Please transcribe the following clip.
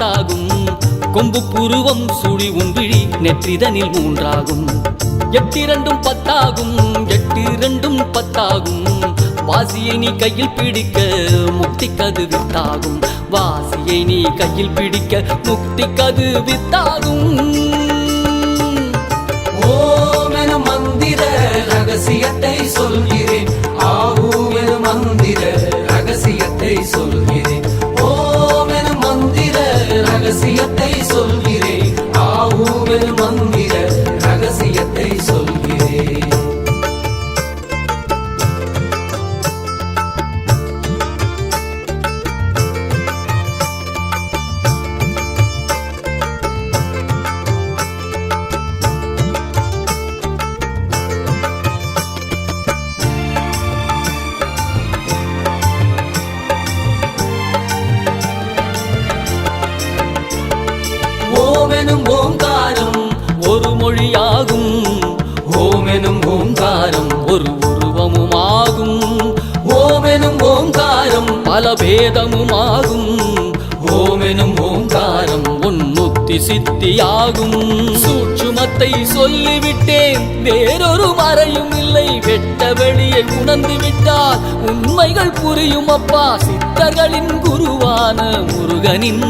பத்தாகும். கொம்பு புருவம் சுழி உன்விழி நெற்றிதனில் 3ஆகும். 8 2 10ஆகும். 8 2 10ஆகும். வாசியை நீ கையில் பிடிக்க முக்திக்கது வித்தாகும். வாசியை நீ கையில் பிடிக்க முக்திக்கது வித்தாகும். ஓம் எனும் மந்திர ரகசியத்தை சொல்கிறேன். ஆஹூம் எனும் மந்திர ரகசியத்தை சொல்கிறேன். ஓம் எனும் மந்திர ரகசியத்தை சொல்கிறேன். ஆஹூம் எனும் மந்திர ரகசியத்தை சொல்கிறேன். ஓமெனும் ஓங்காரம் ஒரு மொழியாகும். ஓமெனும் ஓங்காரம் ஒரு உருவமுமாகும். ஓமெனும் ஓங்காரம் பல பேதமுமாகும். ஓமெனும் ஓங்காரம் உன்முக்தி சித்தியாகும். சூட்சுமத்தை சொல்லிவிட்டேன், வேறொரு மறையும் இல்லை. வெட்ட வெளியை உணர்ந்து விட்டால் உண்மைகள் புரியும் அப்பா. சித்தர்களின் குருவான முருகனின்